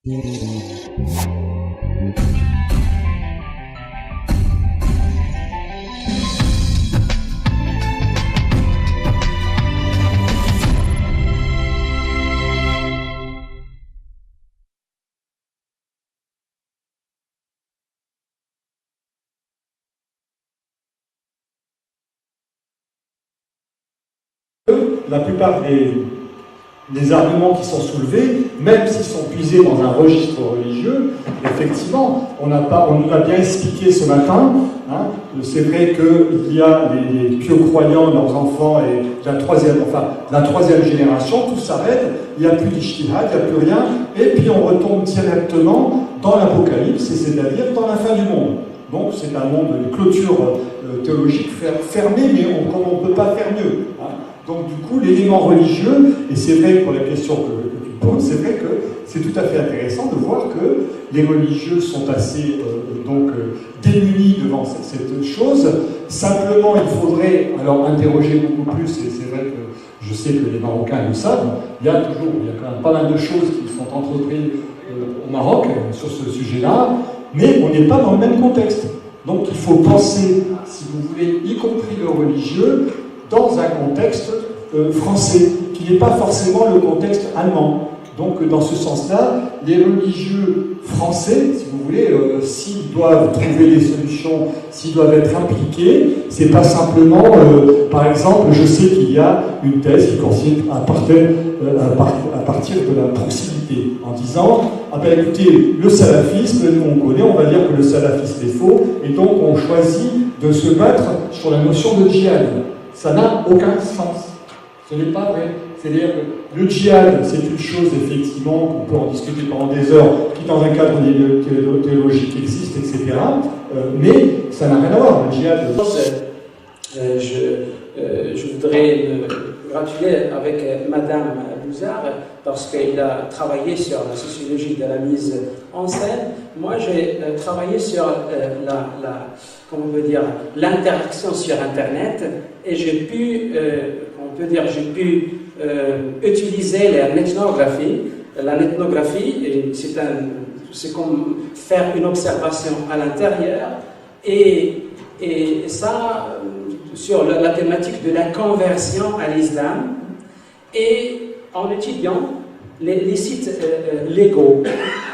La plupart des arguments qui sont soulevés, même s'ils sont puisés dans un registre religieux, effectivement, on nous a bien expliqué ce matin, hein, c'est vrai qu'il y a les pieux croyants, leurs enfants, et la troisième génération, tout s'arrête, il n'y a plus d'ijtihad, il n'y a plus rien, et puis on retombe directement dans l'Apocalypse, c'est-à-dire dans la fin du monde. Donc c'est un monde, une clôture théologique fermée, mais comme on ne peut pas faire mieux. Hein. Donc du coup, l'élément religieux, et c'est vrai pour la question que tu poses, c'est vrai que c'est tout à fait intéressant de voir que les religieux sont assez démunis devant cette chose. Simplement, il faudrait alors interroger beaucoup plus, et c'est vrai que je sais que les Marocains le savent, il y a quand même pas mal de choses qui sont entreprises au Maroc sur ce sujet-là, mais on n'est pas dans le même contexte. Donc il faut penser, si vous voulez, y compris le religieux, dans un contexte français, qui n'est pas forcément le contexte allemand. Donc dans ce sens-là, les religieux français, si vous voulez, s'ils doivent trouver des solutions, s'ils doivent être impliqués, c'est pas simplement, par exemple, je sais qu'il y a une thèse qui consiste à partir de la proximité, en disant, ah ben écoutez, le salafisme, nous on connaît, on va dire que le salafisme est faux, et donc on choisit de se battre sur la notion de djihad. Ça n'a aucun sens. Ce n'est pas vrai. C'est-à-dire que le djihad, c'est une chose, effectivement, qu'on peut en discuter pendant des heures, qui dans un cadre théologique existe, etc. Mais ça n'a rien à voir, le djihad. Je voudrais me gratuler avec Madame Bouzard, parce qu'elle a travaillé sur la sociologie de la mise en scène. Moi, j'ai travaillé sur l'interaction sur Internet, et j'ai pu, utiliser l'ethnographie. L'ethnographie, c'est comme faire une observation à l'intérieur, et ça, sur la thématique de la conversion à l'islam, et en étudiant les sites légaux.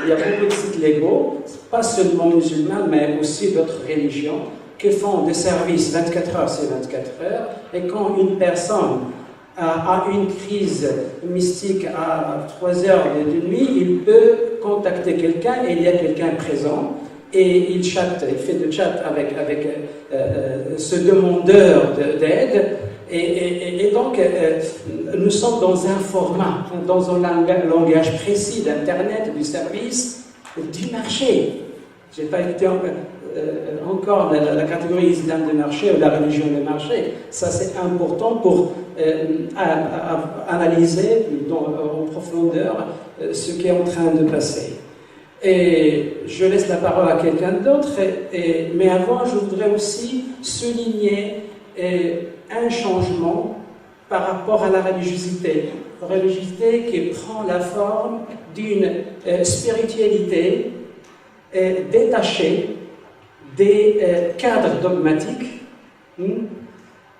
Il y a beaucoup de sites légaux, pas seulement musulmans, mais aussi d'autres religions, qui font des services 24 heures sur 24 heures, et quand une personne a une crise mystique à 3 heures de nuit, il peut contacter quelqu'un, et il y a quelqu'un présent, et il chatte, il fait de chat avec ce demandeur d'aide, et donc nous sommes dans un format, dans un langage précis d'Internet, du service, du marché. Je n'ai pas été encore la catégorie islam de marché ou la religion de marché. Ça, c'est important pour analyser en profondeur ce qui est en train de passer. Et je laisse la parole à quelqu'un d'autre, mais avant, je voudrais aussi souligner un changement par rapport à la religiosité. La religiosité qui prend la forme d'une spiritualité détachée des cadres dogmatiques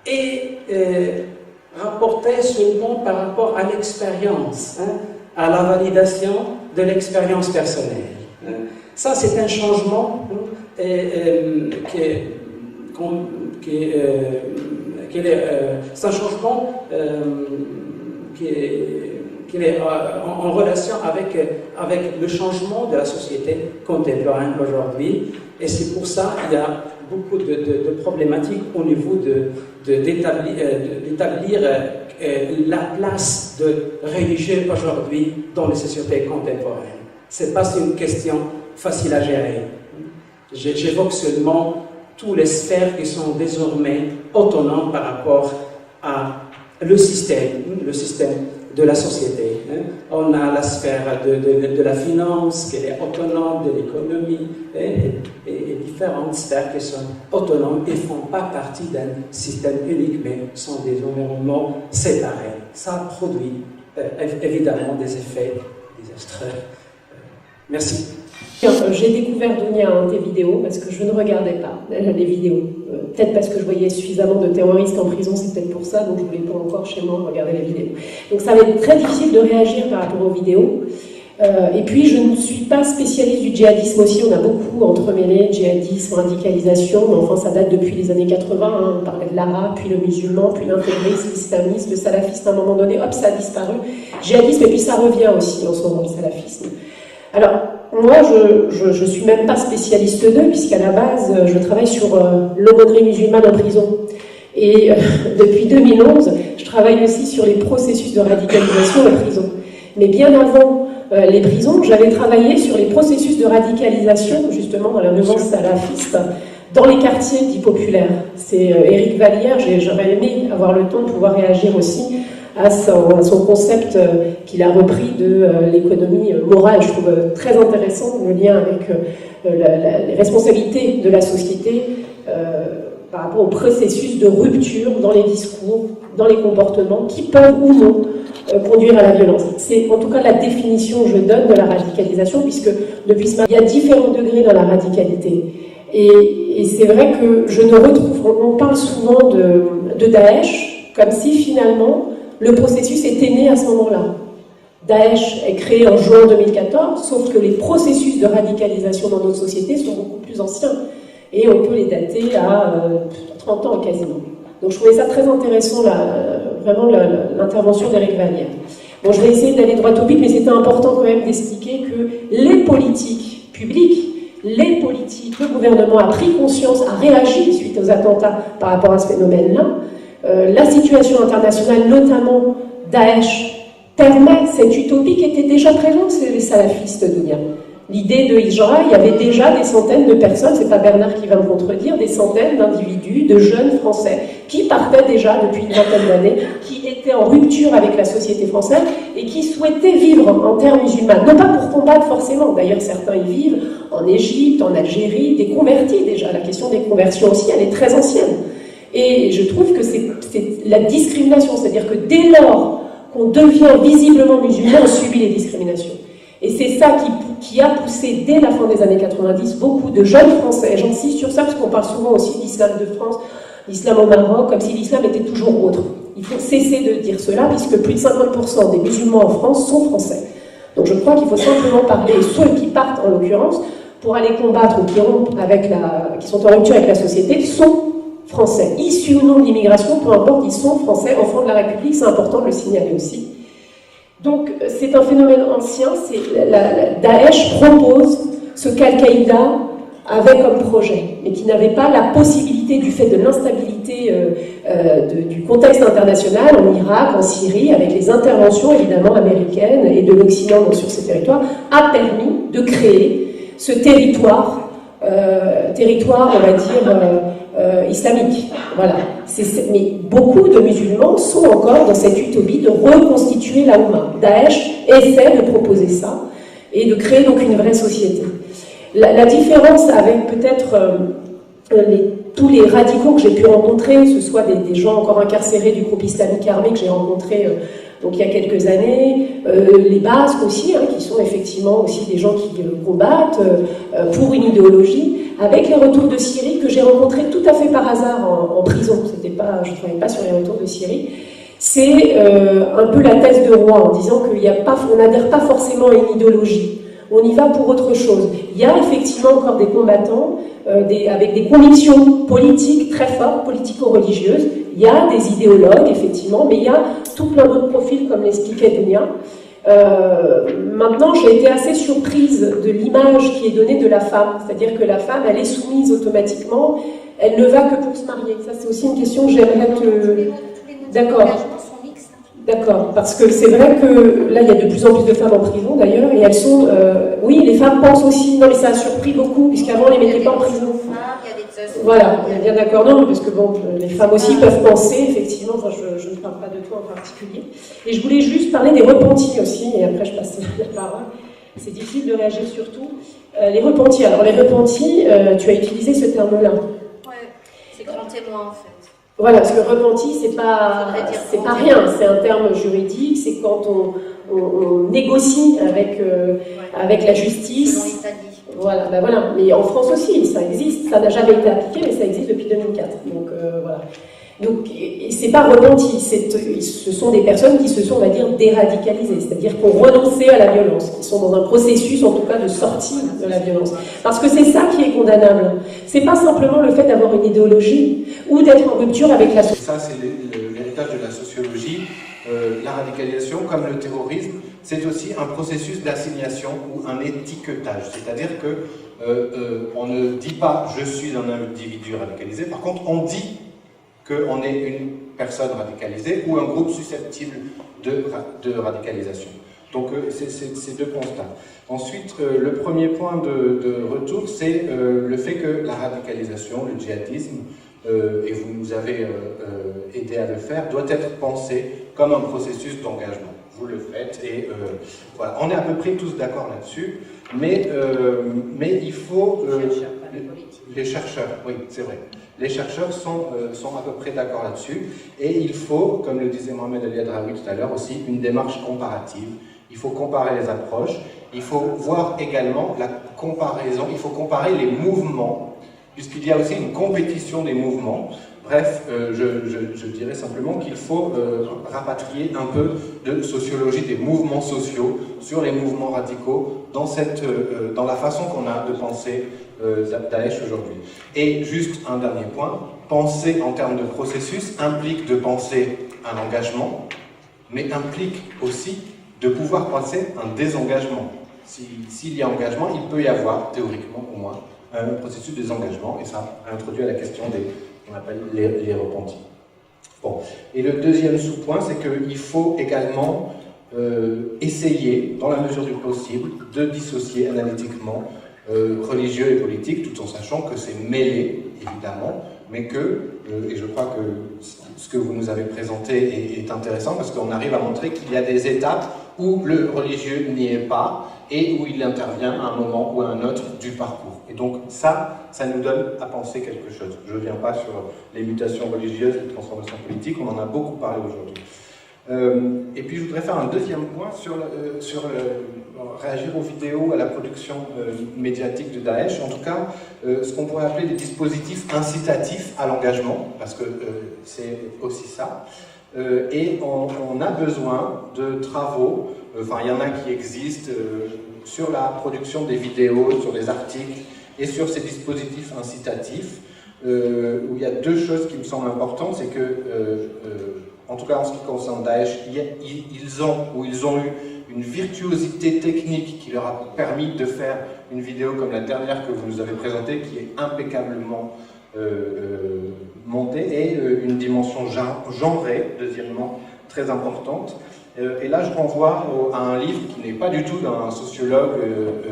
et rapportée seulement par rapport à l'expérience, à la validation de l'expérience personnelle. Ça, c'est un changement c'est un changement qui est en relation avec le changement de la société contemporaine aujourd'hui, et c'est pour ça qu'il y a beaucoup de problématiques au niveau d'établir la place de religieux aujourd'hui dans les sociétés contemporaines. Ce n'est pas une question facile à gérer. J'évoque seulement toutes les sphères qui sont désormais autonomes par rapport à le système de la société. On a la sphère de la finance qui est autonome, de l'économie, et différentes sphères qui sont autonomes et ne font pas partie d'un système unique, mais sont des environnements séparés. Ça produit évidemment des effets désastreux Merci. J'ai découvert Dounia en tes vidéos parce que je ne regardais pas les vidéos. Peut-être parce que je voyais suffisamment de terroristes en prison, c'est peut-être pour ça, donc je ne voulais pas encore chez moi regarder les vidéos. Donc ça va être très difficile de réagir par rapport aux vidéos. Et puis je ne suis pas spécialiste du djihadisme aussi, on a beaucoup entremêlé djihadisme, radicalisation, mais enfin ça date depuis les années 80, hein. On parlait de l'arabe, puis le musulman, puis l'intégrisme, l'islamiste, le salafisme, à un moment donné, hop, ça a disparu. Djihadisme, et puis ça revient aussi en ce moment, le salafisme. Alors, moi, je ne suis même pas spécialiste d'eux, puisqu'à la base, je travaille sur l'aumônerie musulmane en prison. Et depuis 2011, je travaille aussi sur les processus de radicalisation en prison. Mais bien avant les prisons, j'avais travaillé sur les processus de radicalisation, justement, dans la mouvance salafiste, dans les quartiers dits populaires. C'est Éric Vallière, j'aurais aimé avoir le temps de pouvoir réagir aussi à son concept qu'il a repris de l'économie morale. Je trouve très intéressant le lien avec les responsabilités de la société par rapport au processus de rupture dans les discours, dans les comportements qui peuvent ou non conduire à la violence. C'est en tout cas la définition que je donne de la radicalisation, puisque depuis ce matin, il y a différents degrés dans la radicalité. Et c'est vrai que je ne retrouve, on parle souvent de Daesh, comme si finalement le processus était né à ce moment-là. Daesh est créé en juin 2014, sauf que les processus de radicalisation dans notre société sont beaucoup plus anciens. Et on peut les dater à 30 ans quasiment. Donc je trouvais ça très intéressant, vraiment l'intervention d'Éric Vallière. Bon, je vais essayer d'aller droit au but, mais c'était important quand même d'expliquer que les politiques publiques, le gouvernement a pris conscience, a réagi suite aux attentats par rapport à ce phénomène-là. La situation internationale, notamment Daesh, permet cette utopie qui était déjà présente chez les salafistes d'Ounia. L'idée de Hijra, il y avait déjà des centaines de personnes, c'est pas Bernard qui va me contredire, des centaines d'individus, de jeunes Français, qui partaient déjà depuis une vingtaine d'années, qui étaient en rupture avec la société française et qui souhaitaient vivre en terre musulmane. Non pas pour combattre forcément, d'ailleurs certains y vivent, en Égypte, en Algérie, des convertis déjà. La question des conversions aussi, elle est très ancienne. Et je trouve que c'est la discrimination, c'est-à-dire que dès lors qu'on devient visiblement musulman, on subit les discriminations. Et c'est ça qui a poussé, dès la fin des années 90, beaucoup de jeunes Français, j'insiste sur ça parce qu'on parle souvent aussi d'islam de France, l'islam au Maroc, comme si l'islam était toujours autre. Il faut cesser de dire cela, puisque plus de 50% des musulmans en France sont français. Donc je crois qu'il faut simplement parler, ceux qui partent en l'occurrence, pour aller combattre ou qui sont en rupture avec la société, sont français. Issus ou non de l'immigration, peu importe, ils sont français, enfants de la République, c'est important de le signaler aussi. Donc c'est un phénomène ancien, Daesh propose ce qu'Al-Qaïda avait comme projet, mais qui n'avait pas la possibilité, du fait de l'instabilité du contexte international en Irak, en Syrie, avec les interventions évidemment américaines et de l'Occident sur ces territoires, a permis de créer ce territoire, on va dire, islamique. Voilà. Mais beaucoup de musulmans sont encore dans cette utopie de reconstituer la Oumma. Daesh essaie de proposer ça et de créer donc une vraie société. La différence avec peut-être tous les radicaux que j'ai pu rencontrer, que ce soit des gens encore incarcérés du groupe islamique armé que j'ai rencontré donc il y a quelques années, les Basques aussi, qui sont effectivement aussi des gens qui combattent pour une idéologie, avec les retours de Syrie que j'ai rencontrés tout à fait par hasard en prison. Je ne travaillais pas sur les retours de Syrie. C'est un peu la thèse de Roy en disant qu'on n'adhère pas forcément à une idéologie. On y va pour autre chose. Il y a effectivement encore des combattants avec des convictions politiques très fortes, politico-religieuses. Il y a des idéologues, effectivement, mais il y a tout plein d'autres profils, comme l'expliquait Dounia. Maintenant, j'ai été assez surprise de l'image qui est donnée de la femme. C'est-à-dire que la femme, elle est soumise automatiquement, elle ne va que pour se marier. Ça, c'est aussi une question que j'aimerais te... D'accord. D'accord, parce que c'est vrai que là, il y a de plus en plus de femmes en prison, d'ailleurs, et elles sont... oui, les femmes pensent aussi... Non, mais ça a surpris beaucoup, puisqu'avant, on ne les mettait pas en prison. Voilà, on est bien d'accord. Non, parce que bon, les femmes aussi peuvent penser, effectivement, enfin, je ne parle pas de toi en particulier. Et je voulais juste parler des repentis aussi, et après, je passe la parole. C'est difficile de réagir surtout. Les repentis. Alors, les repentis, tu as utilisé ce terme-là. Ouais, c'est grand témoin, en fait. Voilà, parce que repenti, c'est pas rien, c'est un terme juridique, c'est quand on négocie avec la justice. Selon l'Italie. Voilà, ben voilà. Mais en France aussi, ça existe. Ça n'a jamais été appliqué, mais ça existe depuis 2004. Donc voilà. Donc, c'est pas repenti. Ce sont des personnes qui se sont, on va dire, déradicalisées, c'est-à-dire qui ont renoncé à la violence, qui sont dans un processus, en tout cas, de sortie de la violence. Parce que c'est ça qui est condamnable. C'est pas simplement le fait d'avoir une idéologie ou d'être en rupture avec la société. Ça, c'est l'héritage de la sociologie. La radicalisation, comme le terrorisme, c'est aussi un processus d'assignation ou un étiquetage. C'est-à-dire que on ne dit pas « je suis un individu radicalisé », par contre, on dit qu'on est une personne radicalisée ou un groupe susceptible de radicalisation. Donc, c'est ces deux constats. Ensuite, le premier point de retour, c'est le fait que la radicalisation, le djihadisme, et vous nous avez aidé à le faire, doit être pensé comme un processus d'engagement. Vous le faites et voilà. On est à peu près tous d'accord là-dessus, mais il faut... les chercheurs, oui, c'est vrai. Les chercheurs sont à peu près d'accord là-dessus, et il faut, comme le disait Mohamed El Yadraoui tout à l'heure aussi, une démarche comparative. Il faut comparer les approches, il faut voir également la comparaison, il faut comparer les mouvements, puisqu'il y a aussi une compétition des mouvements. Bref, je dirais simplement qu'il faut rapatrier un peu de sociologie des mouvements sociaux sur les mouvements radicaux dans la façon qu'on a de penser Daesh aujourd'hui. Et juste un dernier point, penser en termes de processus implique de penser un engagement, mais implique aussi de pouvoir penser un désengagement. S'il y a engagement, il peut y avoir, théoriquement au moins, un processus de désengagement, et ça introduit à la question qu'on appelle les repentis. Bon. Et le deuxième sous-point, c'est qu'il faut également essayer, dans la mesure du possible, de dissocier analytiquement religieux et politique, tout en sachant que c'est mêlé, évidemment, mais que, et je crois que ce que vous nous avez présenté est intéressant, parce qu'on arrive à montrer qu'il y a des étapes où le religieux n'y est pas, et où il intervient à un moment ou à un autre du parcours. Et donc ça nous donne à penser quelque chose. Je ne reviens pas sur les mutations religieuses, les transformations politiques, on en a beaucoup parlé aujourd'hui. Et puis je voudrais faire un deuxième point sur réagir aux vidéos, à la production médiatique de Daesh, en tout cas ce qu'on pourrait appeler des dispositifs incitatifs à l'engagement, parce que c'est aussi ça. Et on a besoin de travaux, enfin il y en a qui existent sur la production des vidéos, sur les articles et sur ces dispositifs incitatifs, où il y a deux choses qui me semblent importantes, c'est que, en tout cas en ce qui concerne Daesh, ils ont eu une virtuosité technique qui leur a permis de faire une vidéo comme la dernière que vous nous avez présentée, qui est impeccablement montée, et une dimension genrée, deuxièmement, très importante. Et là, je renvoie à un livre qui n'est pas du tout d'un sociologue,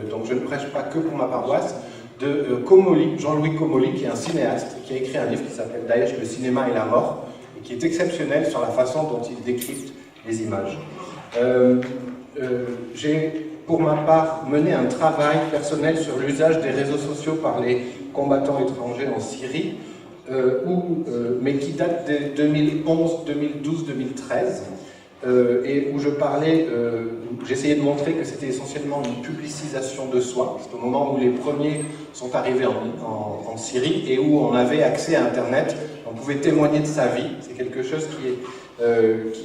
donc je ne prêche pas que pour ma paroisse, de Comolli, Jean-Louis Comolli, qui est un cinéaste, qui a écrit un livre qui s'appelle Daesh, le cinéma et la mort, et qui est exceptionnel sur la façon dont il décrypte les images. J'ai, pour ma part, mené un travail personnel sur l'usage des réseaux sociaux par les combattants étrangers en Syrie, mais qui date de 2011, 2012, 2013, et où je parlais, j'essayais de montrer que c'était essentiellement une publicisation de soi. C'est au moment où les premiers sont arrivés en Syrie et où on avait accès à Internet, on pouvait témoigner de sa vie. C'est quelque chose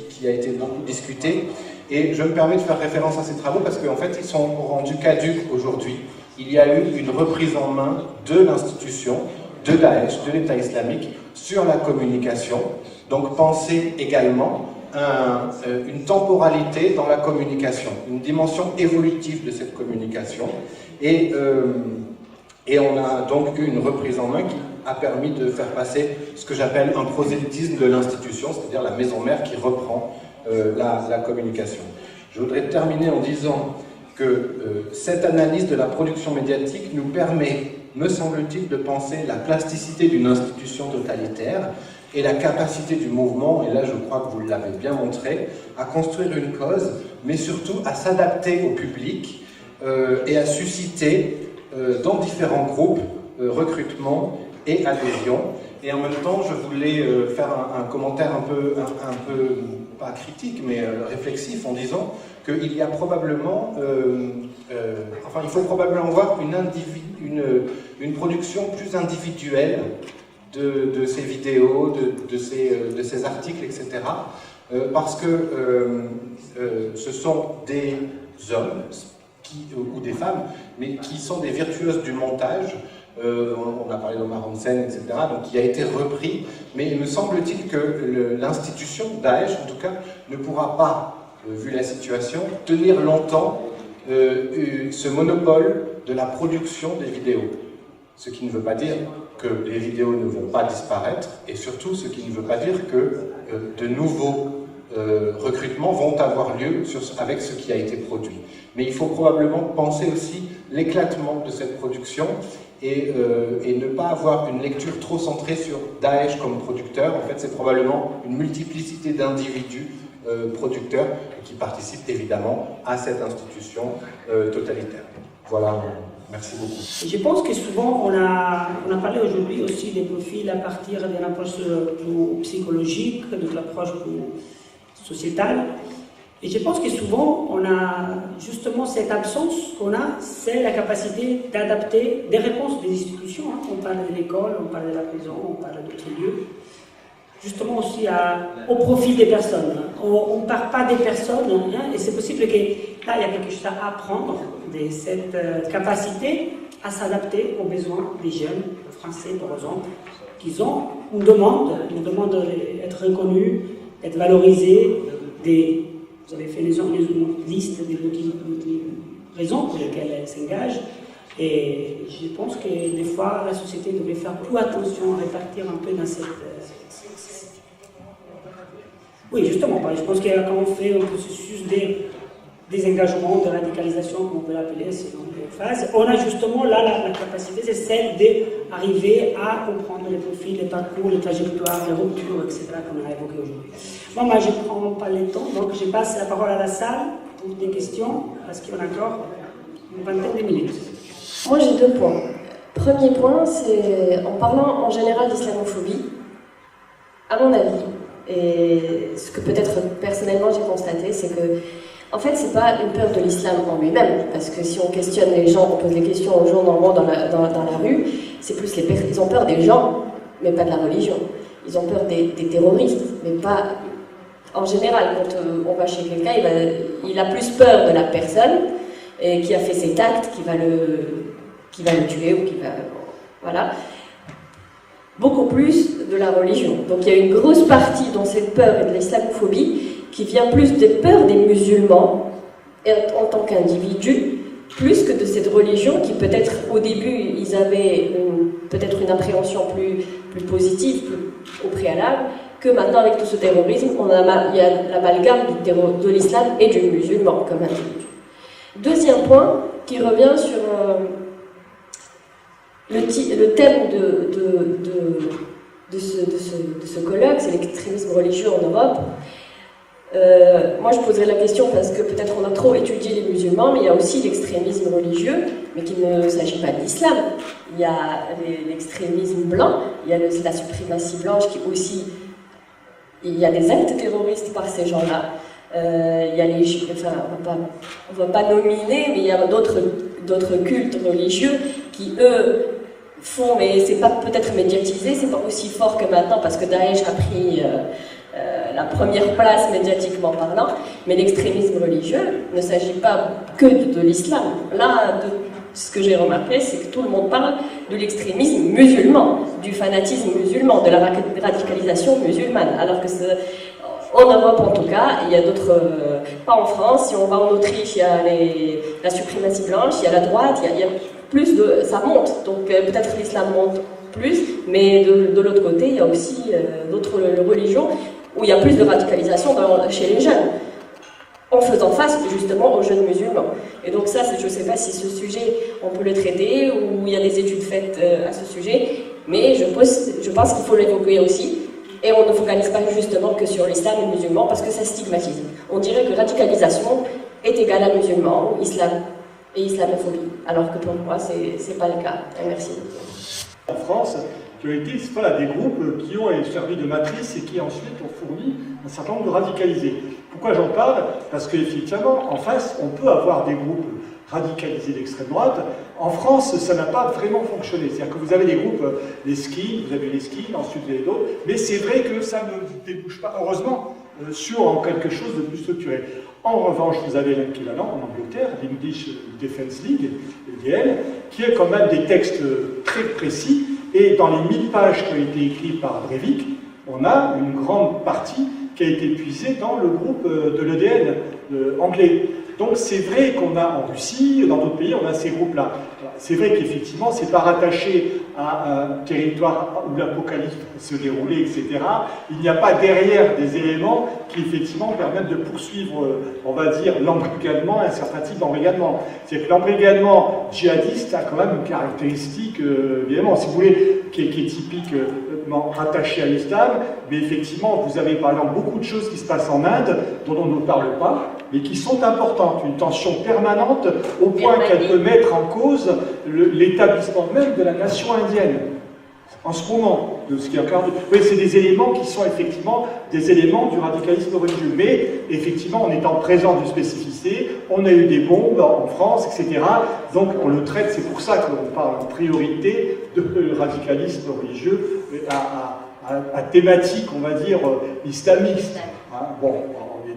qui a été beaucoup discuté. Et je me permets de faire référence à ces travaux parce qu'en fait, ils sont rendus caducs aujourd'hui. Il y a eu une reprise en main de l'institution, de Daesh, de l'État islamique, sur la communication. Donc, pensez également une temporalité dans la communication, une dimension évolutive de cette communication. Et on a donc eu une reprise en main qui a permis de faire passer ce que j'appelle un prosélytisme de l'institution, c'est-à-dire la maison mère qui reprend la communication. Je voudrais terminer en disant que cette analyse de la production médiatique nous permet, me semble-t-il, de penser la plasticité d'une institution totalitaire et la capacité du mouvement, et là je crois que vous l'avez bien montré, à construire une cause, mais surtout à s'adapter au public et à susciter dans différents groupes recrutement et adhésion. Et en même temps, je voulais faire un commentaire un peu, pas critique, mais réflexif, en disant qu'il y a probablement, enfin il faut probablement voir une production plus individuelle de ces vidéos, de ces articles, etc. Parce que ce sont des hommes ou des femmes, mais qui sont des virtuoses du montage. On a parlé d'Omar Hansen, etc., donc qui a été repris, mais il me semble-t-il que l'institution, Daesh en tout cas, ne pourra pas, vu la situation, tenir longtemps ce monopole de la production des vidéos. Ce qui ne veut pas dire que les vidéos ne vont pas disparaître, et surtout ce qui ne veut pas dire que de nouveaux recrutements vont avoir lieu avec ce qui a été produit. Mais il faut probablement penser aussi l'éclatement de cette production et ne pas avoir une lecture trop centrée sur Daesh comme producteur. En fait, c'est probablement une multiplicité d'individus producteurs qui participent évidemment à cette institution totalitaire. Voilà, merci beaucoup. Je pense que souvent, on a parlé aujourd'hui aussi des profils à partir d'une approche plus psychologique, de l'approche plus sociétale. Et je pense que souvent, on a justement cette absence qu'on a, c'est la capacité d'adapter des réponses des institutions. On parle de l'école, on parle de la prison, on parle d'autres lieux. Justement aussi au profil des personnes. On ne parle pas des personnes, et c'est possible que là, il y a quelque chose à apprendre de cette capacité à s'adapter aux besoins des jeunes français, par exemple, qui ont une demande d'être reconnus, d'être valorisés. Vous avez fait une liste des raisons pour lesquelles elles s'engagent. Et je pense que des fois, la société devrait faire plus attention à répartir un peu dans cette... Oui, justement, je pense que quand on fait un processus des engagements, de radicalisation, comme on peut l'appeler, selon les phases, on a justement là la capacité, c'est celle d'arriver à comprendre les profils, les parcours, les trajectoires, les ruptures, etc., qu'on a évoquées aujourd'hui. Moi, je ne prends pas le temps, donc je passe la parole à la salle pour des questions, parce qu'on a encore une vingtaine de minutes. Moi, j'ai 2 points. Premier point, c'est en parlant en général d'islamophobie, à mon avis, et ce que peut-être personnellement j'ai constaté, c'est que en fait, c'est pas une peur de l'islam en lui-même, parce que si on questionne les gens, on pose des questions aux gens normalement dans la rue, c'est plus ils ont peur des gens, mais pas de la religion. Ils ont peur des terroristes, mais pas... En général, quand on va chez quelqu'un, il a plus peur de la personne qui a fait cet acte, qui va le tuer ou qui va... Voilà. Beaucoup plus de la religion. Donc il y a une grosse partie dans cette peur et de l'islamophobie qui vient plus des peurs des musulmans en tant qu'individus, plus que de cette religion qui peut-être au début ils avaient peut-être une appréhension plus positive au préalable, que maintenant avec tout ce terrorisme, il y a l'amalgame de l'islam et du musulman comme individu. Deuxième point qui revient sur le thème de ce colloque, c'est l'extrémisme religieux en Europe. Moi je poserais la question parce que peut-être on a trop étudié les musulmans, mais il y a aussi l'extrémisme religieux, mais qu'il ne s'agit pas de l'islam. Il y a l'extrémisme blanc, il y a la suprématie blanche qui aussi... Il y a des actes terroristes par ces gens-là. Il y a on ne va pas nominer, mais il y a d'autres cultes religieux qui, eux, font, mais c'est pas peut-être médiatisé, c'est pas aussi fort que maintenant parce que Daesh a pris la première place médiatiquement parlant, mais l'extrémisme religieux ne s'agit pas que de l'islam. Là, ce que j'ai remarqué, c'est que tout le monde parle de l'extrémisme musulman, du fanatisme musulman, de la radicalisation musulmane, alors que en Europe en tout cas, il y a d'autres, pas en France, si on va en Autriche, il y a la suprématie blanche, il y a la droite, il y a plus de... ça monte, donc peut-être l'islam monte plus, mais de l'autre côté, il y a aussi d'autres religions où il y a plus de radicalisation chez les jeunes, en faisant face justement aux jeunes musulmans. Et donc ça, je ne sais pas si ce sujet, on peut le traiter, ou il y a des études faites à ce sujet, mais je pense qu'il faut l'évoquer aussi. Et on ne focalise pas justement que sur l'islam et le musulman parce que ça stigmatise. On dirait que radicalisation est égale à musulman, ou islam et islamophobie, alors que pour moi, ce n'est pas le cas. Merci. En France, qui ont été des groupes qui ont servi de matrice et qui ensuite ont fourni un certain nombre de radicalisés. Pourquoi j'en parle? Parce qu'effectivement, en face, on peut avoir des groupes radicalisés d'extrême droite. En France, ça n'a pas vraiment fonctionné. C'est-à-dire que vous avez des groupes, les skis, vous avez les skis, ensuite vous avez d'autres, mais c'est vrai que ça ne débouche pas, heureusement, sur quelque chose de plus structuré. En revanche, vous avez l'équivalent en Angleterre, l'English Defence League, l'EDL, qui a quand même des textes très précis, et dans les 1000 pages qui ont été écrites par Breivik, on a une grande partie qui a été puisée dans le groupe de l'EDL anglais. Donc c'est vrai qu'on a en Russie, dans d'autres pays, on a ces groupes-là. C'est vrai qu'effectivement, c'est pas rattaché à un territoire où l'apocalypse se déroulait, etc. Il n'y a pas derrière des éléments qui effectivement permettent de poursuivre, on va dire, l'embrigadement, un certain type d'embrigadement. C'est que l'embrigadement djihadiste a quand même une caractéristique, évidemment, si vous voulez, qui est typiquement rattaché à l'islam, mais effectivement, vous avez par exemple beaucoup de choses qui se passent en Inde, dont on ne parle pas, mais qui sont importantes, une tension permanente au point qu'elle peut mettre en cause l'établissement même de la nation indienne. En ce moment, de ce qui est encore... Oui, c'est des éléments qui sont effectivement des éléments du radicalisme religieux. Mais effectivement, en étant présent d'une spécificité, on a eu des bombes en France, etc. Donc on le traite, c'est pour ça qu'on parle en priorité de radicalisme religieux à thématique, on va dire, islamiste. Hein, bon,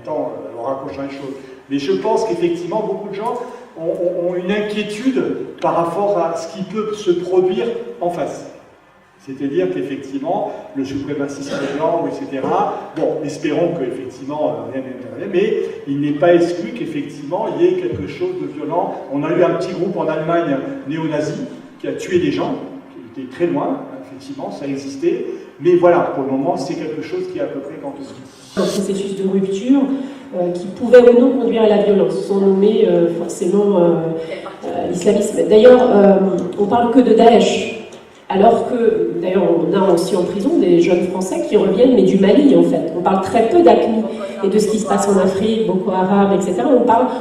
en raccrochant les choses. Mais je pense qu'effectivement, beaucoup de gens ont une inquiétude par rapport à ce qui peut se produire en face. C'est-à-dire qu'effectivement, le suprémacisme blanc, etc., bon, espérons qu'effectivement, rien n'intervienne, mais il n'est pas exclu qu'effectivement, il y ait quelque chose de violent. On a eu un petit groupe en Allemagne néo-nazi qui a tué des gens, qui était très loin, effectivement, ça existait, mais voilà, pour le moment, c'est quelque chose qui est à peu près quantifié. Un processus de rupture qui pouvait ou non conduire à la violence, sans nommer forcément l'islamisme. D'ailleurs, on parle que de Daesh. Alors que, d'ailleurs, on a aussi en prison des jeunes Français qui reviennent, mais du Mali, en fait. On parle très peu d'AQMI et de ce qui se passe en Afrique, Boko Haram, etc.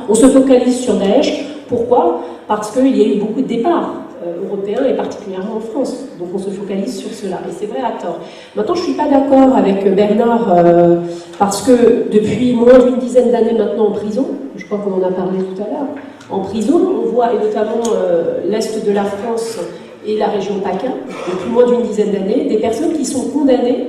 On se focalise sur Daesh. Pourquoi? Parce qu'il y a eu beaucoup de départs européens, et particulièrement en France. Donc on se focalise sur cela. Et c'est vrai à tort. Maintenant, je ne suis pas d'accord avec Bernard, parce que depuis moins d'une dizaine d'années maintenant en prison, je crois qu'on en a parlé tout à l'heure, en prison, on voit, et notamment l'Est de la France, et la région PACA, depuis moins d'une dizaine d'années, des personnes qui sont condamnées,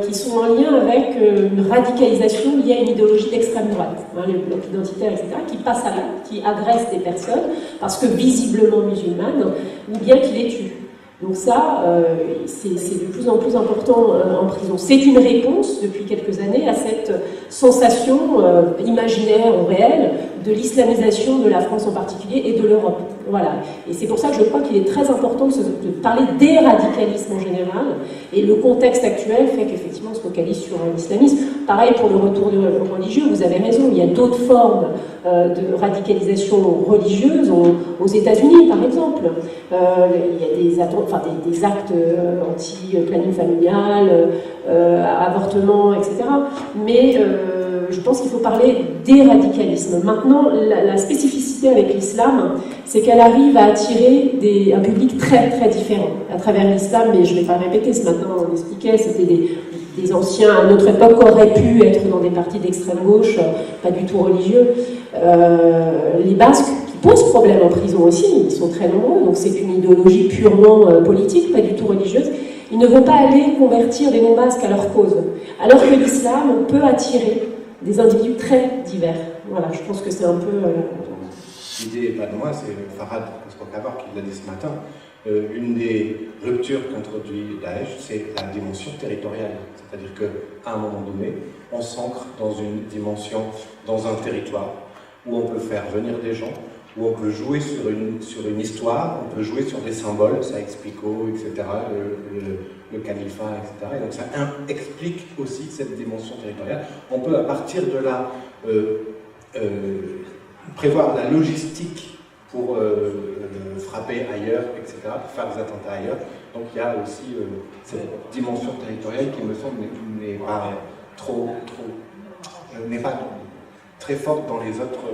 qui sont en lien avec une radicalisation liée à une idéologie d'extrême droite, hein, les blocs identitaires, etc., qui passent à l'acte, qui agressent des personnes, parce que visiblement musulmanes, ou bien qui les tuent. Donc ça, c'est de plus en plus important en prison. C'est une réponse, depuis quelques années, à cette sensation imaginaire ou réelle de l'islamisation de la France en particulier et de l'Europe. Voilà. Et c'est pour ça que je crois qu'il est très important de parler des radicalismes en général. Et le contexte actuel fait qu'effectivement on se focalise sur l'islamisme. Pareil pour le retour du religieux, vous avez raison, il y a d'autres formes de radicalisation religieuse aux États-Unis, par exemple. Il y a des actes anti-planning familial, avortement, etc. Mais je pense qu'il faut parler des radicalismes. Maintenant, la spécificité avec l'islam, c'est qu'elle arrive à attirer un public très très différent à travers l'islam, mais je ne vais pas répéter, ce matin on expliquait, c'était des anciens à notre époque auraient pu être dans des partis d'extrême gauche, pas du tout religieux. Les Basques qui posent problème en prison aussi, ils sont très nombreux, donc c'est une idéologie purement politique, pas du tout religieuse. Ils ne vont pas aller convertir des non-basques à leur cause, alors que l'islam peut attirer des individus très divers. Voilà, je pense que c'est un peu... L'idée n'est pas de moi, c'est Farhad Khosrokhabar qui l'a dit ce matin. Une des ruptures qu'introduit Daesh, c'est la dimension territoriale. C'est-à-dire qu'à un moment donné, on s'ancre dans une dimension, dans un territoire, où on peut faire venir des gens, où on peut jouer sur une histoire, on peut jouer sur des symboles, ça explique, etc., le califat, etc. Et donc ça explique aussi cette dimension territoriale. On peut à partir de là prévoir la logistique pour frapper ailleurs, etc., pour faire des attentats ailleurs. Donc il y a aussi cette dimension territoriale qui me semble n'est pas n'est pas très forte dans les autres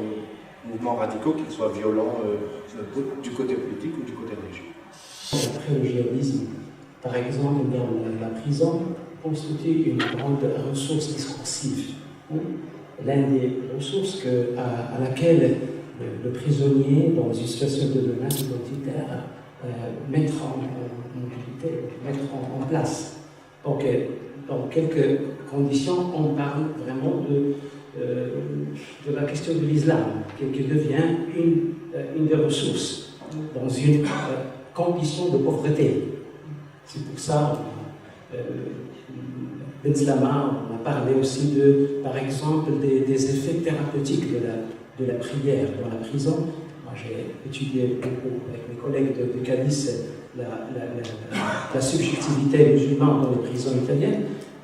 mouvements radicaux, qu'ils soient violents du côté politique ou du côté religieux. Après le djihadisme, par exemple, dans la prison constitue une grande ressource discursive. l'une des ressources à laquelle le prisonnier, dans une situation de menace identitaire, mettre en place. Donc, dans quelques conditions, on parle vraiment de la question de l'islam, qui devient une des ressources dans une condition de pauvreté. C'est pour ça, Benzlama, on a parlé aussi par exemple, des effets thérapeutiques de la prière dans la prison. Moi, j'ai étudié beaucoup avec mes collègues de Cadiz la subjectivité musulmane dans les prisons italiennes.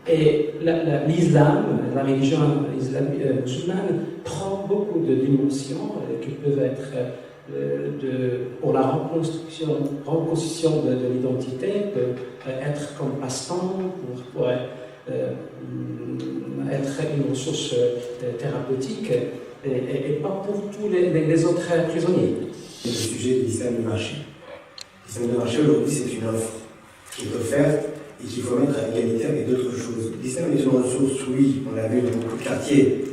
Et l'islam, la religion musulmane, prend beaucoup de dimensions qui peuvent être pour la reconstruction de l'identité, peut être comme passe-temps, pour être une ressource thérapeutique, et pas pour tous les autres prisonniers. Le sujet de l'islam de marché. L'islam de marché, aujourd'hui, c'est une offre qui est offerte et qu'il faut mettre à égalité avec d'autres choses. L'islam est une ressource, oui, on l'a vu dans beaucoup de quartiers.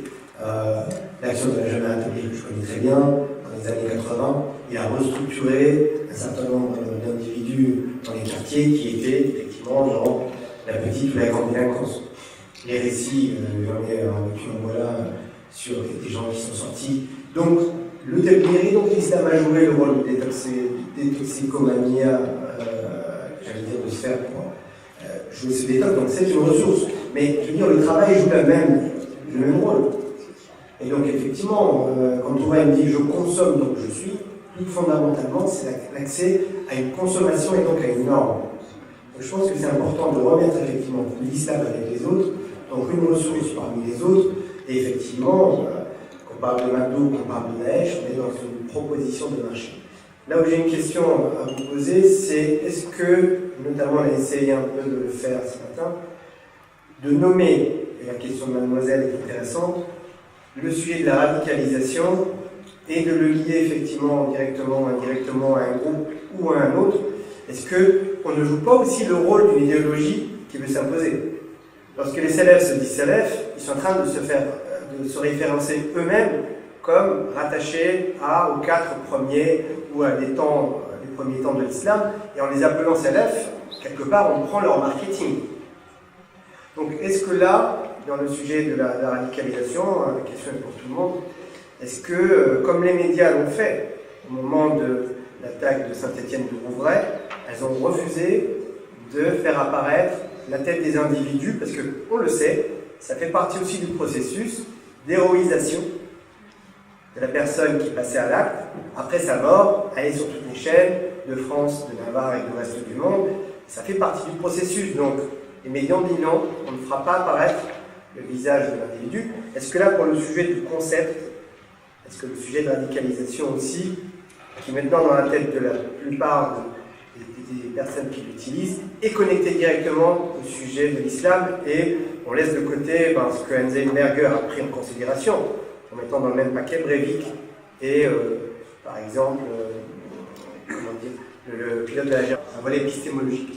L'action de la Jamaat Tabligh, que je connais très bien, dans les années 80, il a restructuré un certain nombre d'individus dans les quartiers qui étaient effectivement dans la petite ou la grande délinquance. Les récits, j'en ai vécu en voilà sur des gens qui sont sortis. Donc, le Tabligh, donc l'islam a joué le rôle de détoxicomanie, j'allais dire de se faire pour jouer ce détox, donc c'est une ressource. Mais je veux dire, le travail joue le même rôle. Et donc effectivement, quand Touraine dit « je consomme, donc je suis », plus fondamentalement, c'est l'accès à une consommation et donc à une norme. Donc, je pense que c'est important de remettre effectivement l'islam avec les autres, donc une ressource parmi les autres, et effectivement, qu'on parle de McDo, qu'on parle de Daesh, on est dans une proposition de marché. Là où j'ai une question à vous poser, c'est est-ce que, notamment on a essayé un peu de le faire ce matin, de nommer, et la question de mademoiselle est intéressante, le sujet de la radicalisation et de le lier effectivement directement ou indirectement à un groupe ou à un autre. Est-ce qu'on ne joue pas aussi le rôle d'une idéologie qui veut s'imposer? Lorsque les salafs se disent salafs, ils sont en train de se référencer eux-mêmes comme rattachés aux 4 premiers ou à les premiers temps de l'islam, et en les appelant salafs, quelque part on prend leur marketing. Donc est-ce que là, dans le sujet de la radicalisation, la question est pour tout le monde, est-ce que, comme les médias l'ont fait au moment de l'attaque de Saint-Étienne-du-Rouvray, elles ont refusé de faire apparaître la tête des individus, parce qu'on le sait, ça fait partie aussi du processus d'héroïsation de la personne qui passait à l'acte. Après sa mort, elle est sur toutes les chaînes de France, de Navarre et du reste du monde. Ça fait partie du processus. Donc, les médias ont dit non, on ne fera pas apparaître le visage de l'individu. Est-ce que là, pour le sujet du concept, est-ce que le sujet de radicalisation aussi, qui maintenant dans la tête de la plupart des personnes qui l'utilisent, est connecté directement au sujet de l'islam, et on laisse de côté ce que Heisenberger a pris en considération, en mettant dans le même paquet Breivik et, par exemple, le pilote de la Germanie, un volet épistémologique.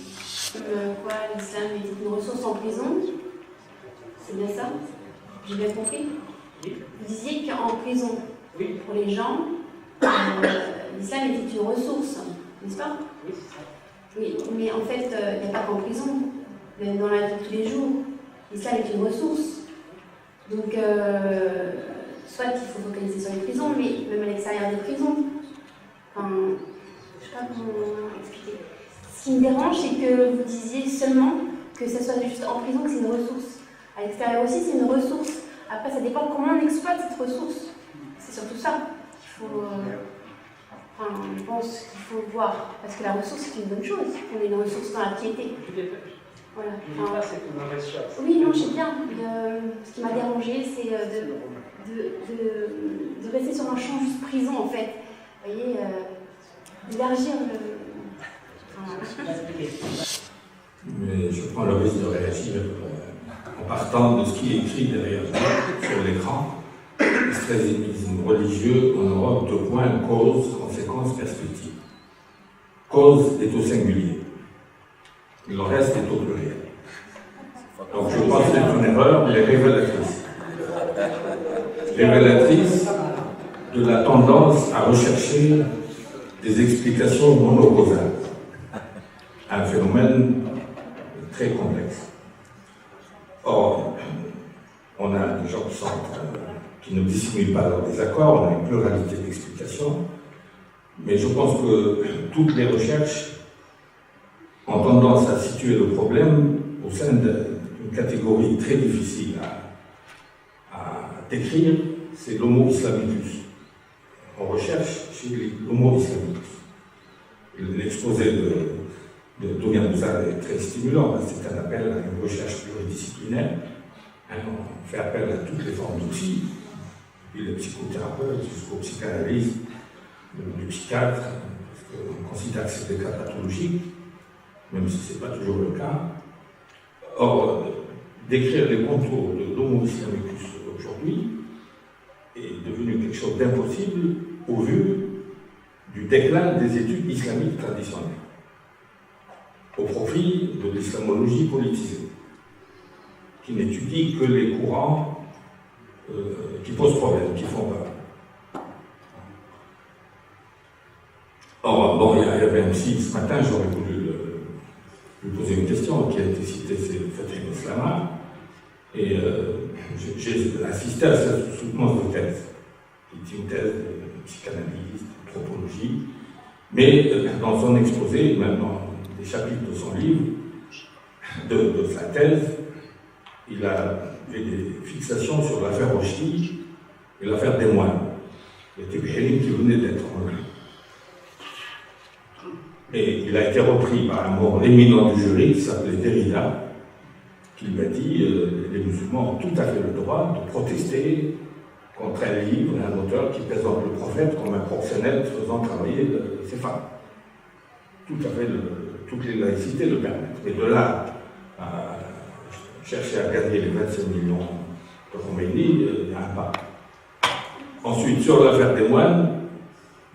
Quoi, l'islam est une ressource en prison? C'est bien ça? J'ai bien compris? Oui. Vous disiez qu'en prison, oui, pour les gens, l'islam était une ressource, n'est-ce pas? Oui, c'est ça. Oui, mais en fait, il n'y a pas qu'en prison, même dans la vie de tous les jours, l'islam est une ressource. Donc, soit il faut focaliser sur les prisons, mais même à l'extérieur des prisons. Enfin, je ne sais pas comment expliquer. Ce qui me dérange, c'est que vous disiez seulement que ce soit juste en prison que c'est une ressource. À l'extérieur aussi, c'est une ressource. Après, ça dépend comment on exploite cette ressource. C'est surtout ça qu'il faut... je pense qu'il faut voir. Parce que la ressource, c'est une bonne chose. On est une ressource dans la piété. Voilà. Je ne dis pas que c'est une mauvaise chose. Oui, non, je sais bien. Ce qui m'a dérangé, c'est de rester sur un champ juste prison, en fait. Vous voyez, d'élargir le... Mais je prends le risque de réagir en partant de ce qui est écrit derrière moi sur l'écran. Extrémisme religieux en Europe, 2 points, cause, conséquence, perspective. Cause est au singulier. Le reste est au pluriel. Donc je pense que c'est une erreur, mais révélatrice. révélatrice de la tendance à rechercher des explications monocausales à un phénomène très complexe. Or, on a des gens qui ne dissimulent pas leurs désaccords, on a une pluralité d'explications, mais je pense que toutes les recherches ont tendance à situer le problème au sein d'une catégorie très difficile à décrire, c'est l'homo islamicus. On recherche chez l'homo islamicus. L'exposé de Dounia Boussal est très stimulant, parce que c'est un appel à une recherche pluridisciplinaire. On fait appel à toutes les formes d'outils, depuis les psychothérapeutes jusqu'aux psychanalystes, du psychiatre, parce qu'on considère que c'est des cas pathologiques, même si ce n'est pas toujours le cas. Or, décrire les contours de l'homo islamicus aujourd'hui est devenu quelque chose d'impossible au vu du déclin des études islamiques traditionnelles, au profit de l'islamologie politisée, qui n'étudie que les courants qui posent problème, qui font peur. Or, bon, il y avait un psy ce matin, j'aurais voulu lui poser une question qui a été citée, c'est Fatima Slama, et j'ai assisté à cette soutenance de thèse, qui est une thèse de psychanalyse, d'anthropologie, mais dans son exposé, même dans des chapitres de son livre, de sa thèse, il a fait des fixations sur l'affaire Rochdy et l'affaire des moines. Il y a Tébéhélim qui venait d'être enlevé. Et il a été repris par un membre éminent du jury qui s'appelait Derrida, qui lui a dit les musulmans ont tout à fait le droit de protester contre un livre et un auteur qui présente le prophète comme un proxénète faisant travailler ses femmes. Tout à fait, toutes les laïcités le permettent. Mais de là à chercher à gagner les 25 millions de Khomeini, il y a un pas. Ensuite, sur l'affaire des moines,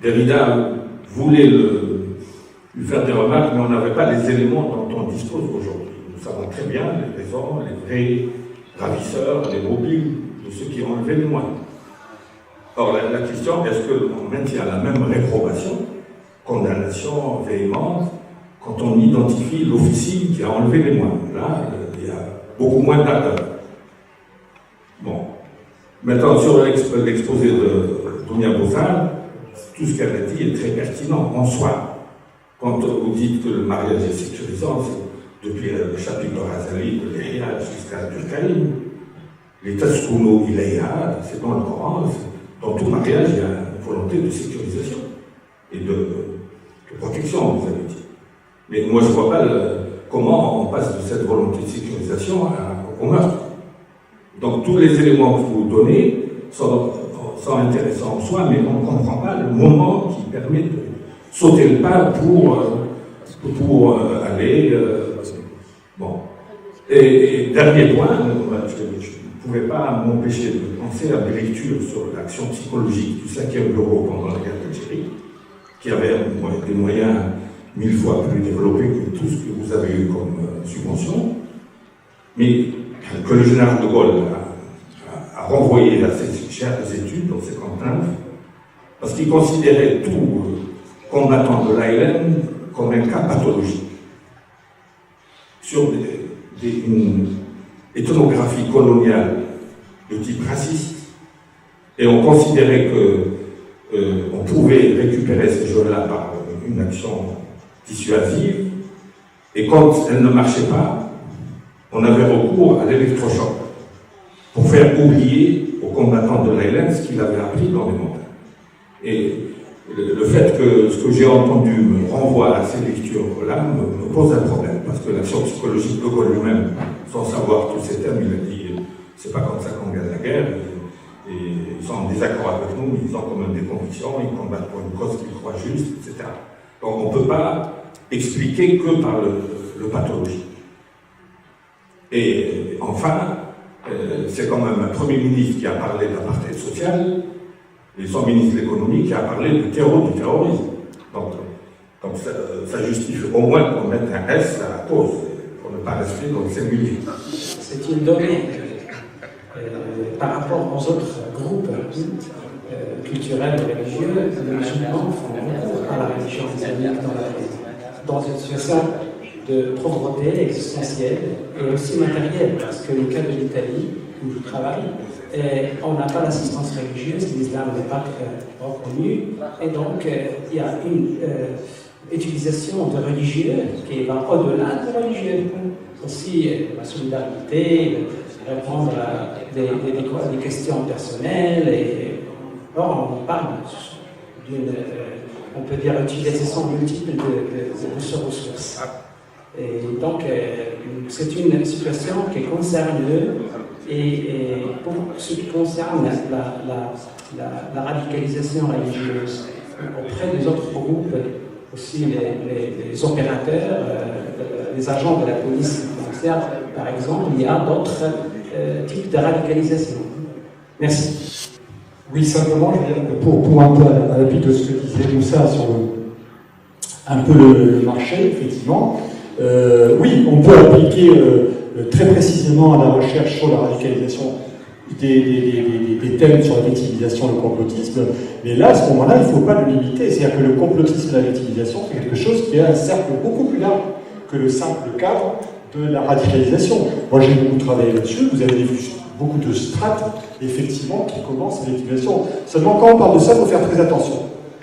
Derrida voulait lui faire des remarques, mais on n'avait pas les éléments dont on dispose aujourd'hui. Nous savons très bien les raisons, les vrais ravisseurs, les mobiles de ceux qui ont enlevé les moines. Or, la question, est-ce qu'on maintient la même réprobation, condamnation véhémente, quand on identifie l'officine qui a enlevé les moines? Là, il y a beaucoup moins d'ardeur. Bon. Maintenant, sur l'exposé de Dounia Boussal, tout ce qu'elle a dit est très pertinent en soi. Quand vous dites que le mariage est sécurisant, c'est depuis le chapitre de Razali, de l'Ihya jusqu'à Durkheim, les Taskouno Ilayha, c'est dans le Coran, dans tout mariage, il y a une volonté de sécurisation et de protection, vous avez dit. Mais moi, je ne vois pas comment on passe de cette volonté de sécurisation au meurtre. Donc, tous les éléments que vous donnez sont intéressants en soi, mais on ne comprend pas le moment qui permet de sauter le pas pour aller. Bon. Et dernier point, je ne pouvais pas m'empêcher de penser à des lectures sur l'action psychologique du 5e bureau pendant la guerre d'Algérie, qui avait des moyens 1000 fois plus développés que tout ce que vous avez eu comme subvention, mais que le général de Gaulle a renvoyé à ces chères études dans 59, parce qu'il considérait tout combattant de l'ALN comme un cas pathologique. Sur une ethnographie coloniale de type raciste, et on considérait qu'on pouvait récupérer ces jeunes-là par une action dissuasive, et quand elle ne marchait pas, on avait recours à l'électrochoc pour faire oublier aux combattants de l'ALN ce qu'il avait appris dans les montagnes. Et le fait que ce que j'ai entendu me renvoie à ces lectures-là me pose un problème, parce que l'action psychologique de Gaulle lui-même, sans savoir tous ces termes, il a dit c'est pas comme ça qu'on gagne la guerre, et ils sont en désaccord avec nous, ils ont quand même des convictions, ils combattent pour une cause qu'ils croient juste, etc. Donc on ne peut pas expliquer que par le pathologique. Et enfin, c'est quand même un Premier ministre qui a parlé d'apartheid social, et son ministre de l'économie qui a parlé du terrorisme. Donc ça justifie au moins qu'on mette un S à la cause, pour ne pas rester dans le singulier. C'est une donnée. par rapport aux autres groupes culturels et religieux, les musulmans font recours à la religion islamique dans une situation de pauvreté existentielle et aussi matérielle, parce que le cas de l'Italie, où je travaille, on n'a pas l'assistance religieuse, l'islam n'est pas reconnu, et donc il y a une utilisation de religieux qui va au-delà de religieux. Aussi la solidarité, répondre à des questions personnelles, et alors on parle d'une, on peut dire, utilisation multiple de ces ressources. Et donc, c'est une situation qui concerne eux, et pour ce qui concerne la radicalisation religieuse auprès des autres groupes, aussi les opérateurs, les agents de la police financière, par exemple, il y a d'autres types de radicalisation. Merci. Oui, simplement, je veux dire, pour un peu à l'appui de ce que disait Moussa sur un peu le marché, effectivement. Oui, on peut appliquer très précisément à la recherche sur la radicalisation des thèmes sur la victimisation et le complotisme, mais là, à ce moment-là, il ne faut pas le limiter. C'est-à-dire que le complotisme et la victimisation, c'est quelque chose qui a un cercle beaucoup plus large que le simple cadre de la radicalisation. Moi, j'ai beaucoup travaillé là-dessus. Vous avez vu beaucoup de strates, effectivement, qui commencent la victimisation. Seulement, quand on parle de ça, il faut faire très attention.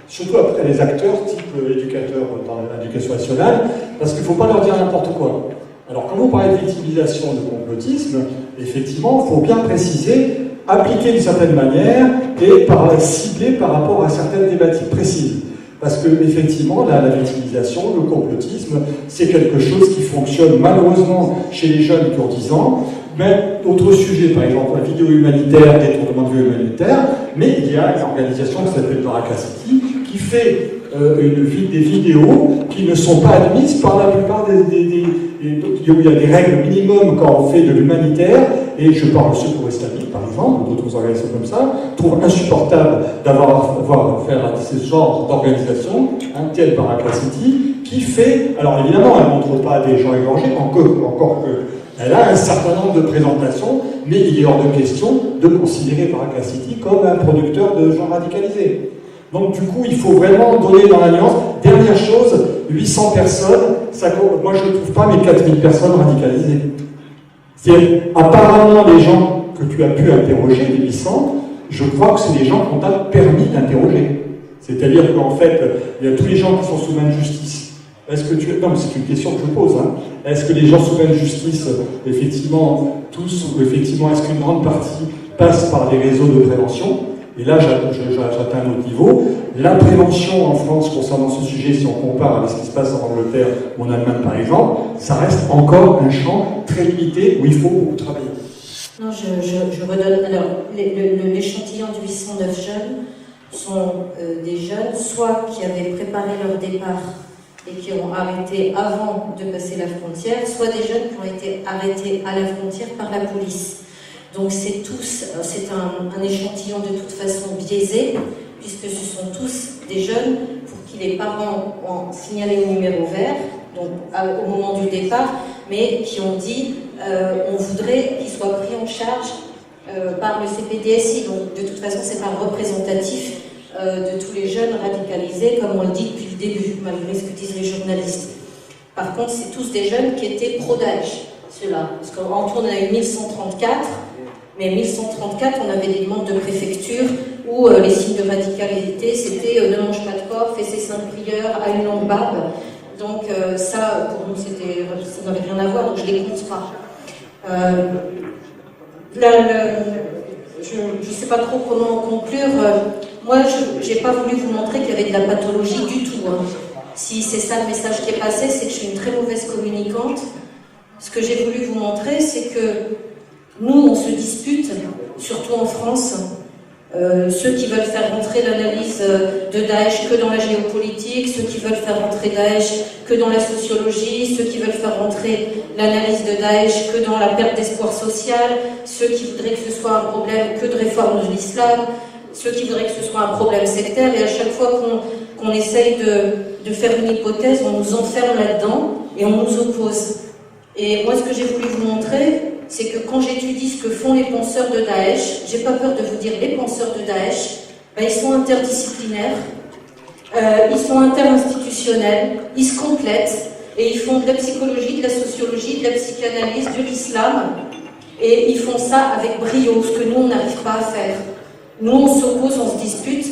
Surtout après les acteurs, type éducateurs dans l'éducation nationale, parce qu'il ne faut pas leur dire n'importe quoi. Alors, quand vous parlez de victimisation, de complotisme, effectivement, il faut bien préciser, appliquer d'une certaine manière et cibler par rapport à certaines thématiques précises. Parce que, effectivement, la victimisation, le complotisme, c'est quelque chose qui fonctionne malheureusement chez les jeunes qui ont 10 ans. Mais d'autres sujets, par exemple la vidéo humanitaire, détournement de vidéo humanitaire, mais il y a une organisation qui s'appelle Baraka City qui fait des vidéos qui ne sont pas admises par la plupart il y a des règles minimum quand on fait de l'humanitaire, et je parle de Secours Islamique par exemple, ou d'autres organisations comme ça, trouvent insupportable d'avoir affaire à ce genre d'organisation, un tel Baraka City, qui fait, alors évidemment elle ne montre pas des gens égorgés, encore que elle a un certain nombre de présentations, mais il est hors de question de considérer Baraka City comme un producteur de gens radicalisés. Donc du coup, il faut vraiment donner dans la nuance. Dernière chose, 800 personnes, moi je ne trouve pas mes 4000 personnes radicalisées. C'est apparemment les gens que tu as pu interroger, les 800, je crois que c'est des gens qu'on t'a permis d'interroger. C'est-à-dire qu'en fait, il y a tous les gens qui sont sous main de justice. Est-ce que non, mais c'est une question que je pose. Hein. Est-ce que les gens sous main de justice, effectivement, tous, ou effectivement, est-ce qu'une grande partie passe par des réseaux de prévention? Et là, j'atteins un autre niveau. La prévention en France concernant ce sujet, si on compare avec ce qui se passe en Angleterre ou en Allemagne, par exemple, ça reste encore un champ très limité où il faut beaucoup travailler. Non, je redonne. Alors, l'échantillon de 809 jeunes sont des jeunes, soit qui avaient préparé leur départ et qui ont arrêté avant de passer la frontière, soit des jeunes qui ont été arrêtés à la frontière par la police. Donc c'est un échantillon de toute façon biaisé, puisque ce sont tous des jeunes pour qui les parents ont signalé le numéro vert, donc au moment du départ, mais qui ont dit on voudrait qu'ils soient pris en charge par le CPDSI. Donc de toute façon c'est pas représentatif de tous les jeunes radicalisés, comme on le dit depuis le début, malgré ce que disent les journalistes. Par contre, c'est tous des jeunes qui étaient pro-Daesh, ceux-là. Parce qu'en tout, on a eu 1134, mais 1134, on avait des demandes de préfecture où les signes de radicalité, c'était ne mange pas de porc, fais ses 5 prières, a une longue barbe. Donc ça, pour nous, ça n'avait rien à voir, donc je ne les compte pas. Je ne sais pas trop comment conclure. Moi, je n'ai pas voulu vous montrer qu'il y avait de la pathologie du tout. Hein. Si c'est ça le message qui est passé, c'est que je suis une très mauvaise communicante. Ce que j'ai voulu vous montrer, c'est que nous, on se dispute, surtout en France. Ceux qui veulent faire rentrer l'analyse de Daesh que dans la géopolitique, ceux qui veulent faire rentrer Daesh que dans la sociologie, ceux qui veulent faire rentrer l'analyse de Daesh que dans la perte d'espoir social, ceux qui voudraient que ce soit un problème que de réforme de l'islam, ceux qui voudraient que ce soit un problème sectaire, et à chaque fois qu'on essaye de faire une hypothèse, on nous enferme là-dedans et on nous oppose. Et moi, ce que j'ai voulu vous montrer, c'est que quand j'étudie ce que font les penseurs de Daesh, j'ai pas peur de vous dire les penseurs de Daesh, ben, ils sont interdisciplinaires, ils sont interinstitutionnels, ils se complètent, et ils font de la psychologie, de la sociologie, de la psychanalyse, de l'islam, et ils font ça avec brio, ce que nous, on n'arrive pas à faire. Nous, on s'oppose, on se dispute,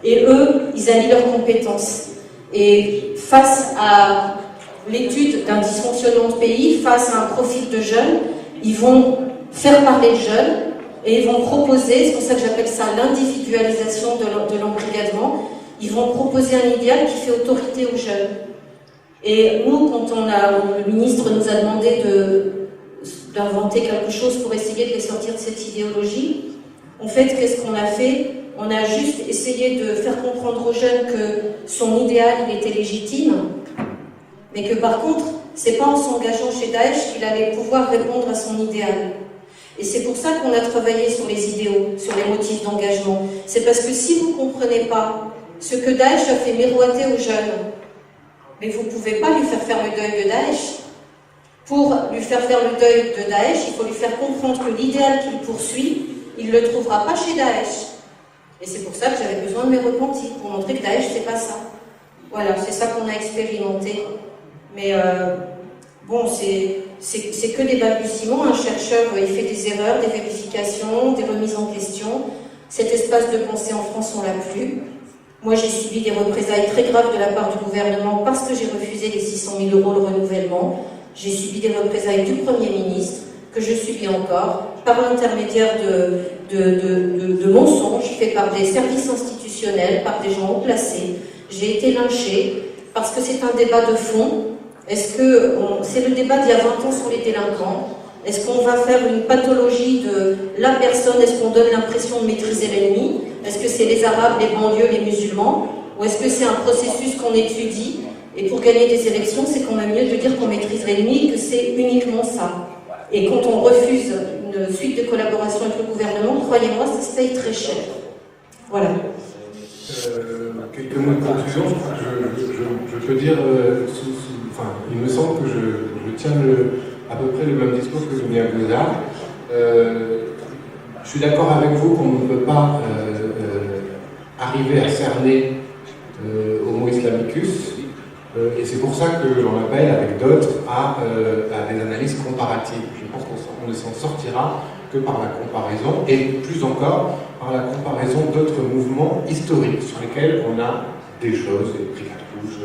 et eux, ils allient leurs compétences. Et face à l'étude d'un dysfonctionnement de pays, face à un profil de jeunes, ils vont faire parler de jeunes et ils vont proposer, c'est pour ça que j'appelle ça l'individualisation de l'embrigadement, ils vont proposer un idéal qui fait autorité aux jeunes. Et nous, quand le ministre nous a demandé d'inventer quelque chose pour essayer de les sortir de cette idéologie, en fait, qu'est-ce qu'on a fait? On a juste essayé de faire comprendre aux jeunes que son idéal, il était légitime, mais que par contre, c'est pas en s'engageant chez Daesh qu'il allait pouvoir répondre à son idéal. Et c'est pour ça qu'on a travaillé sur les idéaux, sur les motifs d'engagement. C'est parce que si vous ne comprenez pas ce que Daesh a fait miroiter aux jeunes, mais vous ne pouvez pas lui faire le deuil de Daesh. Pour lui faire le deuil de Daesh, il faut lui faire comprendre que l'idéal qu'il poursuit, il ne le trouvera pas chez Daesh. Et c'est pour ça que j'avais besoin de mes repentis, pour montrer que Daesh, c'est pas ça. Voilà, c'est ça qu'on a expérimenté. Mais bon, c'est que des balbutiements. Un chercheur, il fait des erreurs, des vérifications, des remises en question. Cet espace de pensée en France, on l'a plus. Moi, j'ai subi des représailles très graves de la part du gouvernement parce que j'ai refusé les 600 000 € le renouvellement. J'ai subi des représailles du Premier ministre, que je subis encore, par l'intermédiaire de mensonges faits par des services institutionnels, par des gens haut placés. J'ai été lynchée parce que c'est un débat de fond. Est-ce que c'est le débat d'il y a 20 ans sur les délinquants? Est-ce qu'on va faire une pathologie de la personne? Est-ce qu'on donne l'impression de maîtriser l'ennemi? Est-ce que c'est les Arabes, les banlieues, les musulmans? Ou est-ce que c'est un processus qu'on étudie? Et pour gagner des élections, c'est quand même mieux de dire qu'on maîtrise l'ennemi, que c'est uniquement ça. Et quand on refuse une suite de collaboration avec le gouvernement, croyez-moi, ça se paye très cher. Voilà. Quelques mots de conclusion. Je peux dire, il me semble que je tiens à peu près le même discours que Sonia Godard. Je suis d'accord avec vous qu'on ne peut pas arriver à cerner Homo islamicus, et c'est pour ça que j'en appelle avec d'autres à des analyses comparatives. Je pense qu'on ne s'en sortira que par la comparaison, et plus encore par la comparaison d'autres mouvements historiques sur lesquels on a des choses, des brigades rouges,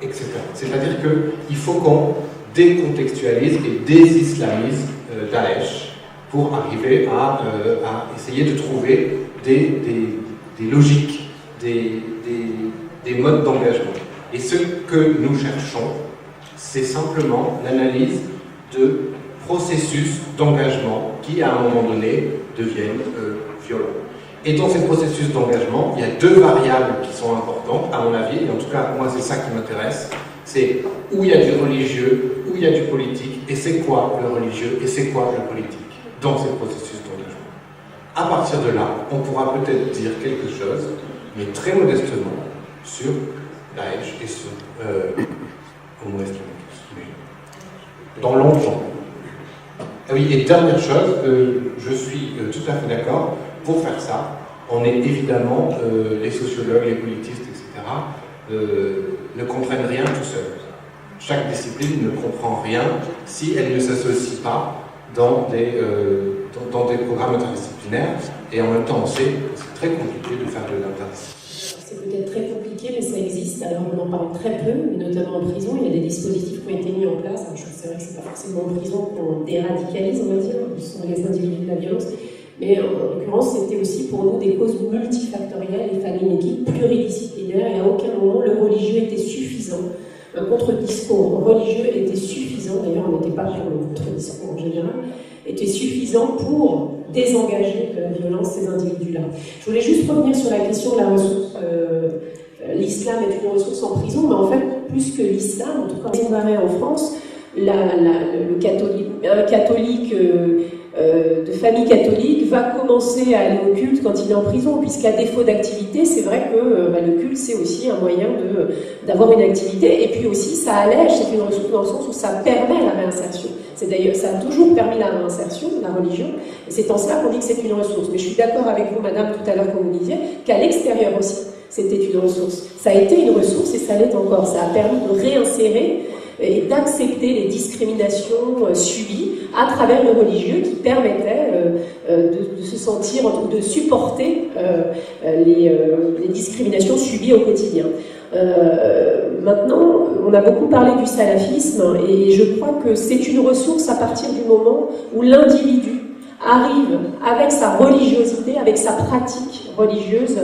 etc. C'est-à-dire qu'il faut qu'on décontextualise et désislamise Daesh pour arriver à essayer de trouver des logiques, des modes d'engagement. Et ce que nous cherchons, c'est simplement l'analyse de processus d'engagement qui, à un moment donné, deviennent violents. Et dans ces processus d'engagement, il y a deux variables qui sont importantes, à mon avis, et en tout cas, moi, c'est ça qui m'intéresse, c'est où il y a du religieux, où il y a du politique, et c'est quoi le religieux, et c'est quoi le politique, dans ces processus d'engagement. À partir de là, on pourra peut-être dire quelque chose, mais très modestement, sur Daesh et sur Homo islamicus. Dans longtemps. Ah oui, et dernière chose, je suis tout à fait d'accord, pour faire ça, on est évidemment, les sociologues, les politistes, etc., ne comprennent rien tout seul. Chaque discipline ne comprend rien si elle ne s'associe pas dans des programmes interdisciplinaires, et en même temps on sait que c'est très compliqué de faire de l'interdisciplinaire. C'est peut-être très compliqué, mais ça existe. Alors on en parle très peu, mais notamment en prison, il y a des dispositifs qui ont été mis en place. Alors, c'est vrai que c'est pas forcément en prison qu'on déradicalise, on va dire, ce sont les individus de la violence. Mais en l'occurrence, c'était aussi pour nous des causes multifactorielles. Il fallait une équipe pluridisciplinaire et à aucun moment le religieux était suffisant. Un contre-discours religieux était suffisant, d'ailleurs on n'était pas pour le contre-discours en général, était suffisant pour désengager de la violence ces individus-là. Je voulais juste revenir sur la question de la ressource. L'islam est une ressource en prison, mais en fait, plus que l'islam, en tout cas, en France, un catholique de famille catholique va commencer à aller au culte quand il est en prison, puisqu'à défaut d'activité, c'est vrai que le culte c'est aussi un moyen d'avoir une activité, et puis aussi ça allège, c'est une ressource dans le sens où ça permet la réinsertion. C'est d'ailleurs, ça a toujours permis la réinsertion, la religion, et c'est en cela qu'on dit que c'est une ressource. Mais je suis d'accord avec vous, madame, tout à l'heure quand vous disiez qu'à l'extérieur aussi, c'était une ressource. Ça a été une ressource et ça l'est encore. Ça a permis de réinsérer et d'accepter les discriminations subies à travers le religieux qui permettaient de se sentir ou de supporter les discriminations subies au quotidien. Maintenant, on a beaucoup parlé du salafisme et je crois que c'est une ressource à partir du moment où l'individu arrive avec sa religiosité, avec sa pratique religieuse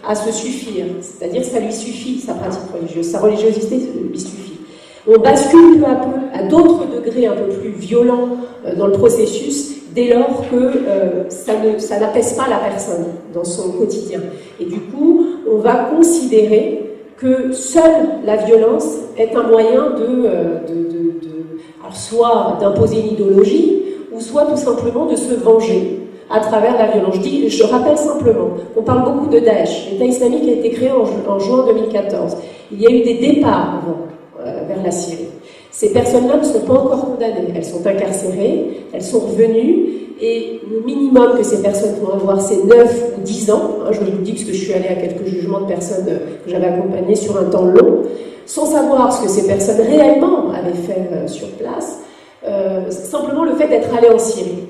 à se suffire. C'est-à-dire que ça lui suffit, sa pratique religieuse, sa religiosité lui suffit. On bascule peu à peu à d'autres degrés un peu plus violents dans le processus dès lors que ça n'apaise pas la personne dans son quotidien. Et du coup, on va considérer que seule la violence est un moyen alors soit d'imposer une idéologie, ou soit tout simplement de se venger à travers la violence. Je rappelle simplement qu'on parle beaucoup de Daesh. L'État islamique a été créé en juin 2014. Il y a eu des départs vers la Syrie. Ces personnes-là ne sont pas encore condamnées. Elles sont incarcérées, elles sont revenues, et le minimum que ces personnes vont avoir, c'est 9 ou 10 ans. Je vous le dis parce que je suis allée à quelques jugements de personnes que j'avais accompagnées sur un temps long, sans savoir ce que ces personnes réellement avaient fait sur place. Simplement le fait d'être allé en Syrie.